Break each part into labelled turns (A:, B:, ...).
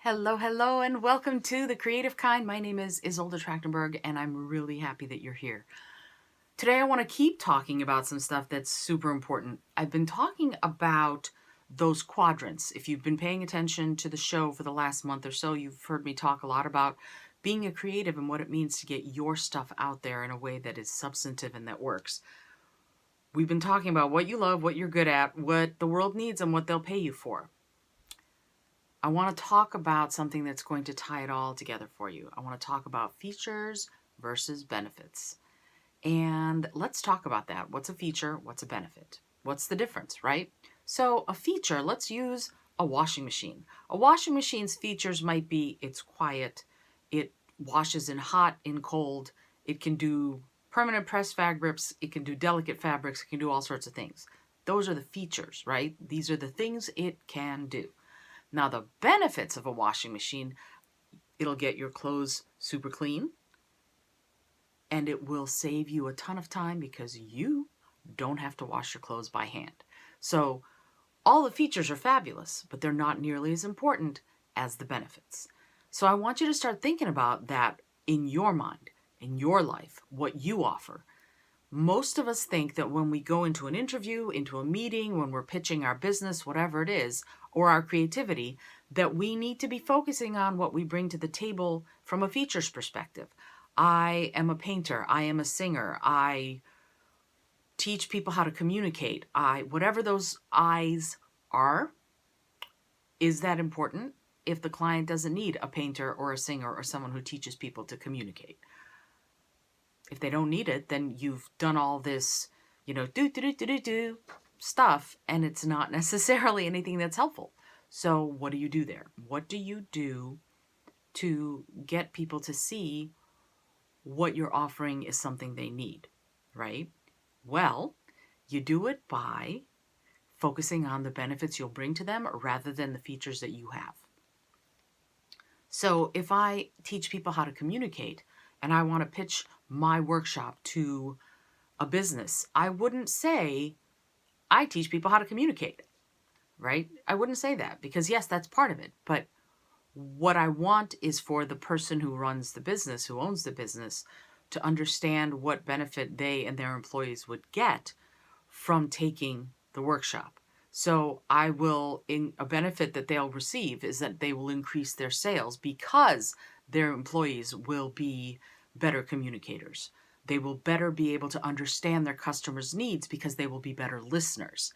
A: Hello, hello, and welcome to The Creative Kind. My name is Isolde Trachtenberg, and I'm really happy that you're here. Today, I want to keep talking about some stuff that's super important. I've been talking about those quadrants. If you've been paying attention to the show for the last month or so, you've heard me talk a lot about being a creative and what it means to get your stuff out there in a way that is substantive and that works. We've been talking about what you love, what you're good at, what the world needs, and what they'll pay you for. I want to talk about something that's going to tie it all together for you. I want to talk about features versus benefits. And let's talk about that. What's a feature? What's a benefit? What's the difference, right? So a feature, let's use a washing machine. A washing machine's features might be it's quiet, it washes in hot, in cold, it can do permanent press fabrics, it can do delicate fabrics, it can do all sorts of things. Those are the features, right? These are the things it can do. Now, the benefits of a washing machine, it'll get your clothes super clean, and it will save you a ton of time because you don't have to wash your clothes by hand. So all the features are fabulous, but they're not nearly as important as the benefits. So I want you to start thinking about that in your mind, in your life, what you offer. Most of us think that when we go into an interview, into a meeting, when we're pitching our business, whatever it is, or our creativity, that we need to be focusing on what we bring to the table from a features perspective. I am a painter. I am a singer. I teach people how to communicate. Whatever those I's are, is that important if the client doesn't need a painter or a singer or someone who teaches people to communicate? If they don't need it, then you've done all this, do stuff, and it's not necessarily anything that's helpful. So what do you do there? What do you do to get people to see what you're offering is something they need, right? Well, you do it by focusing on the benefits you'll bring to them rather than the features that you have. So if I teach people how to communicate and I want to pitch my workshop to a business, I wouldn't say I teach people how to communicate, right? I wouldn't say that because yes, that's part of it. But what I want is for the person who runs the business, who owns the business, to understand what benefit they and their employees would get from taking the workshop. So a benefit that they'll receive is that they will increase their sales because their employees will be better communicators. They will better be able to understand their customers' needs because they will be better listeners.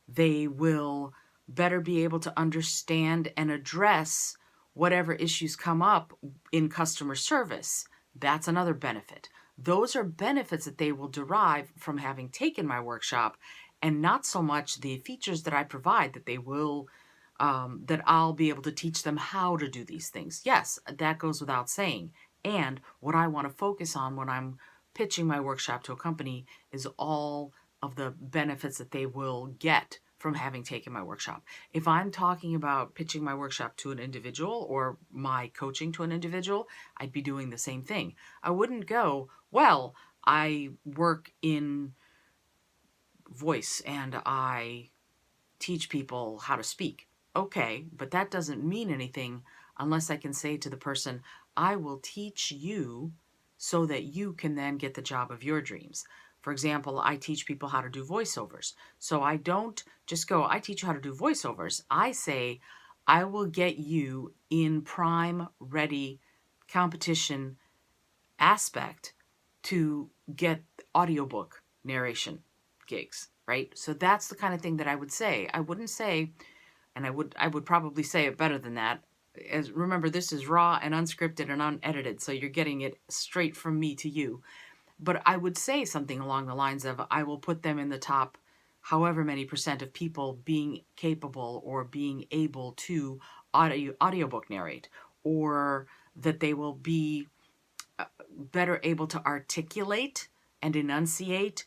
A: They will better be able to understand and address whatever issues come up in customer service. That's another benefit. Those are benefits that they will derive from having taken my workshop, and not so much the features that I provide that I'll be able to teach them how to do these things. Yes, that goes without saying. And what I want to focus on when I'm pitching my workshop to a company is all of the benefits that they will get from having taken my workshop. If I'm talking about pitching my workshop to an individual or my coaching to an individual, I'd be doing the same thing. I wouldn't go, well, I work in voice and I teach people how to speak. Okay, but that doesn't mean anything unless I can say to the person, I will teach you so that you can then get the job of your dreams. For example, I teach people how to do voiceovers. So I don't just go, I teach you how to do voiceovers. I say, I will get you in prime, ready competition aspect to get audiobook narration gigs, right? So that's the kind of thing that I would say. I wouldn't say, and I would probably say it better than that. As remember, this is raw and unscripted and unedited, so you're getting it straight from me to you. But I would say something along the lines of, I will put them in the top however many percent of people being capable or being able to audiobook narrate, or that they will be better able to articulate and enunciate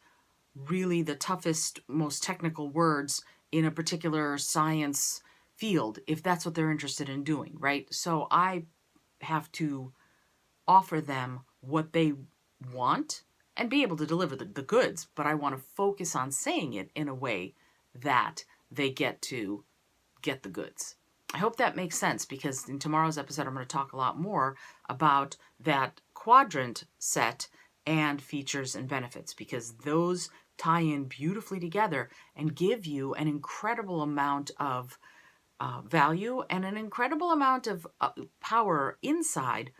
A: really the toughest, most technical words in a particular science field, if that's what they're interested in doing, right? So I have to offer them what they want and be able to deliver the goods, but I want to focus on saying it in a way that they get to get the goods. I hope that makes sense, because in tomorrow's episode, I'm going to talk a lot more about that quadrant set and features and benefits, because those tie in beautifully together and give you an incredible amount of value and an incredible amount of power inside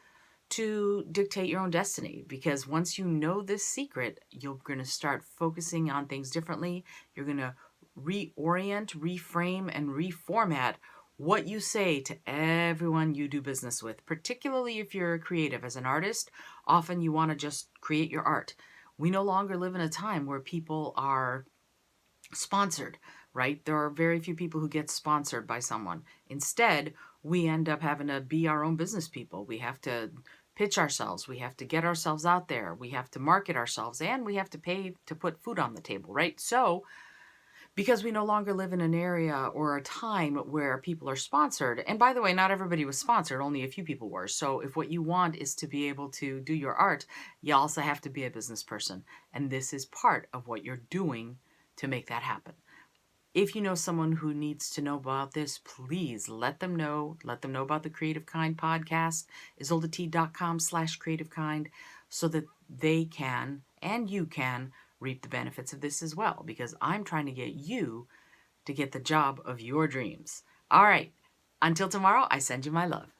A: to dictate your own destiny. Because once you know this secret, you're going to start focusing on things differently. You're going to reorient, reframe, and reformat what you say to everyone you do business with, particularly if you're a creative. As an artist, often you want to just create your art. We no longer live in a time where people are sponsored, right? There are very few people who get sponsored by someone. Instead, we end up having to be our own business people. We have to pitch ourselves. We have to get ourselves out there. We have to market ourselves, and we have to pay to put food on the table, right? So, because we no longer live in an area or a time where people are sponsored. And by the way, not everybody was sponsored, only a few people were. So if what you want is to be able to do your art, you also have to be a business person. And this is part of what you're doing to make that happen. If you know someone who needs to know about this, please let them know. Let them know about the Creative Kind podcast, isoldet.com/creativekind, so that they can and you can reap the benefits of this as well, because I'm trying to get you to get the job of your dreams. All right. Until tomorrow, I send you my love.